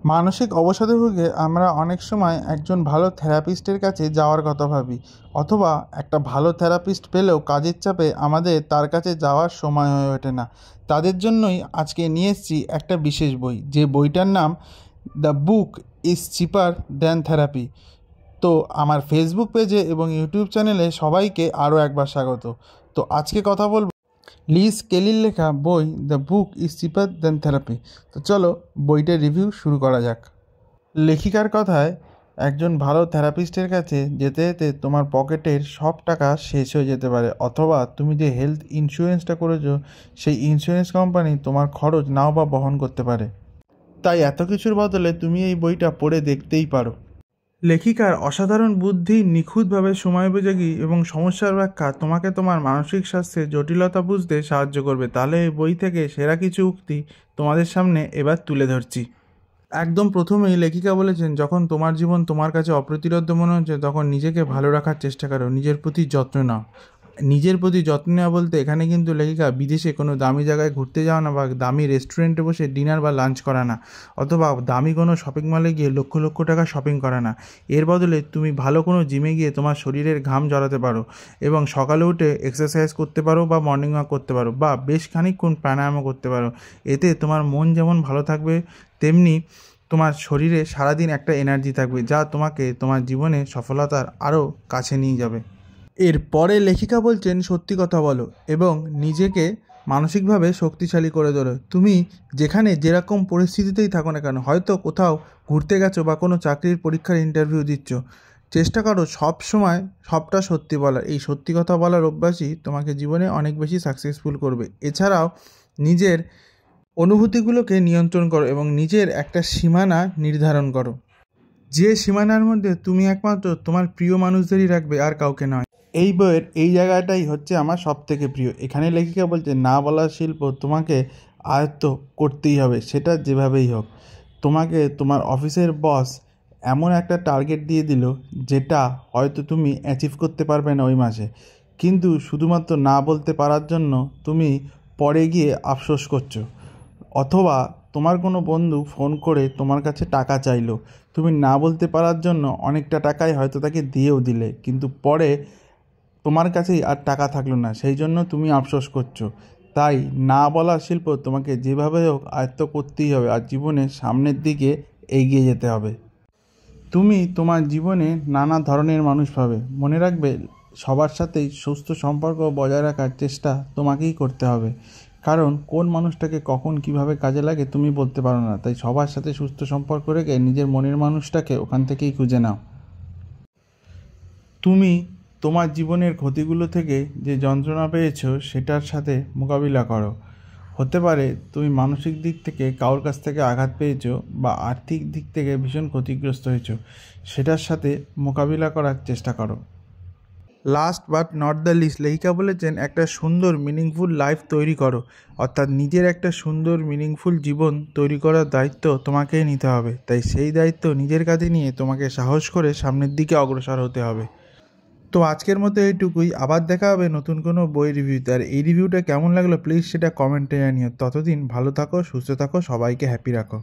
মানসিক অবসাদে ভুগে আমরা অনেক সময় একজন ভালো থেরাপিস্টের কাছে যাওয়ার কথা ভাবি, অথবা একটা ভালো থেরাপিস্ট পেলেও কাজের চাপে আমাদের তার কাছে যাওয়ার সময় হয়ে ওঠে না। তাদের জন্যই আজকে নিয়ে এসেছি একটা বিশেষ বই, যে বইটার নাম the book is cheaper than therapy. তো আমার ফেসবুক পেজে এবং ইউটিউব চ্যানেলে সবাইকে আরও একবার স্বাগত। তো আজকে কথা বলবো লিজ কেলির লেখা বই the book is cheaper than therapy. তো চলো বইটার রিভিউ শুরু করা যাক। লেখিকার কথায়, একজন ভালো থেরাপিস্টের কাছে যেতে যেতে তোমার পকেটের সব টাকা শেষ হয়ে যেতে পারে, অথবা তুমি যে হেলথ ইন্স্যুরেন্সটা করেছো সেই ইন্স্যুরেন্স কোম্পানি তোমার খরচ নাও বা বহন করতে পারে। তাই এত কিছুর বদলে তুমি এই বইটা পড়ে দেখতেই পারো। লেখিকার অসাধারণ বুদ্ধি, নিখুঁতভাবে সময়োপযোগী এবং সমস্যার ব্যাখ্যা তোমাকে তোমার মানসিক স্বাস্থ্যের জটিলতা বুঝতে সাহায্য করবে। তাহলে এই বই থেকে সেরা কিছু উক্তি তোমাদের সামনে এবার তুলে ধরছি। একদম প্রথমেই লেখিকা বলেছেন, যখন তোমার জীবন তোমার কাছে অপ্রতিরোধ্য মনে হচ্ছে, তখন নিজেকে ভালো রাখার চেষ্টা করো, নিজের প্রতি যত্ন নাও। নিজের প্রতি যত্ন নেওয়া বলতে এখানে কিন্তু লেখিকা বিদেশে কোনো দামি জায়গায় ঘুরতে যাওয়া না, বা দামি রেস্টুরেন্টে বসে ডিনার বা লাঞ্চ করা না, অথবা দামি কোনো শপিং মলে গিয়ে লক্ষ লক্ষ টাকা শপিং করা না। এর বদলে তুমি ভালো কোনো জিমে গিয়ে তোমার শরীরের ঘাম ঝরাতে পারো, এবং সকালে উঠে এক্সারসাইজ করতে পারো, বা মর্নিং ওয়াক করতে পারো, বা বেশ খানিকক্ষণ প্রাণায়ামও করতে পারো। এতে তোমার মন যেমন ভালো থাকবে, তেমনি তোমার শরীরে সারাদিন একটা এনার্জি থাকবে, যা তোমাকে তোমার জীবনে সফলতার আরও কাছে নিয়ে যাবে। এরপরে লেখিকা বলছেন, সত্যি কথা বলো এবং নিজেকে মানসিকভাবে শক্তিশালী করে তোলো। তুমি যেখানে যেরকম পরিস্থিতিতেই থাকো না কেন, হয়তো কোথাও ঘুরতে গেছো বা কোনো চাকরির পরীক্ষার ইন্টারভিউ দিচ্ছ, চেষ্টা করো সব সময় সবটা সত্যি বলার। এই সত্যি কথা বলার অভ্যাসই তোমাকে জীবনে অনেক বেশি সাকসেসফুল করবে। এছাড়াও নিজের অনুভূতিগুলোকে নিয়ন্ত্রণ করো এবং নিজের একটা সীমানা নির্ধারণ করো, যে সীমানার মধ্যে তুমি একমাত্র তোমার প্রিয় মানুষদেরই রাখবে, আর কাউকে নয়। এই বইয়ের এই জায়গাটাই হচ্ছে আমার সব থেকে প্রিয়। এখানে লেখিকা বলছে, না বলার শিল্প তোমাকে আয়ত্ত করতেই হবে, সেটা যেভাবেই হোক। তোমাকে তোমার অফিসের বস এমন একটা টার্গেট দিয়ে দিল, যেটা হয়তো তুমি অ্যাচিভ করতে পারবে না ওই মাসে, কিন্তু শুধুমাত্র না বলতে পারার জন্য তুমি পরে গিয়ে আফসোস করছো। অথবা তোমার কোনো বন্ধু ফোন করে তোমার কাছে টাকা চাইলো, তুমি না বলতে পারার জন্য অনেকটা টাকাই হয়তো তাকে দিয়েও দিলে, কিন্তু পরে তোমার কাছেই আর টাকা থাকলো না, সেই জন্য তুমি আফসোস করছো। তাই না বলার শিল্প তোমাকে যেভাবে হোক আয়ত্ত করতেই হবে, আর জীবনে সামনের দিকে এগিয়ে যেতে হবে। তুমি তোমার জীবনে নানা ধরনের মানুষ পাবে, মনে রাখবে সবার সাথেই সুস্থ সম্পর্ক বজায় রাখার চেষ্টা তোমাকেই করতে হবে, কারণ কোন মানুষটাকে কখন কিভাবে কাজে লাগে তুমি বলতে পারো না। তাই সবার সাথে সুস্থ সম্পর্ক রেখে নিজের মনের মানুষটাকে ওখান থেকেই খুঁজে নাও। তুমি তোমার জীবনের ক্ষতিগুলো থেকে যে যন্ত্রণা পেয়েছো সেটার সাথে মোকাবিলা করো। হতে পারে তুমি মানসিক দিক থেকে কারোর কাছ থেকে আঘাত পেয়েছো, বা আর্থিক দিক থেকে ভীষণ ক্ষতিগ্রস্ত হয়েছো, সেটার সাথে মোকাবিলা করার চেষ্টা করো। Last but not the least, লেখিকা বলেছেন, একটা সুন্দর মিনিংফুল লাইফ তৈরি করো। অর্থাৎ নিজের একটা সুন্দর মিনিংফুল জীবন তৈরি করার দায়িত্ব তোমাকেই নিতে হবে। তাই সেই দায়িত্ব নিজের কাঁধে নিয়ে তোমাকে সাহস করে সামনের দিকে অগ্রসর হতে হবে। তো আজকের মতো এইটুকুই। আবার দেখা হবে নতুন কোনো বই রিভিউতে। আর এই রিভিউটা কেমন লাগলো প্লিজ সেটা কমেন্টে জানিও। ততদিন ভালো থাকো, সুস্থ থাকো, সবাইকে হ্যাপি রাখো।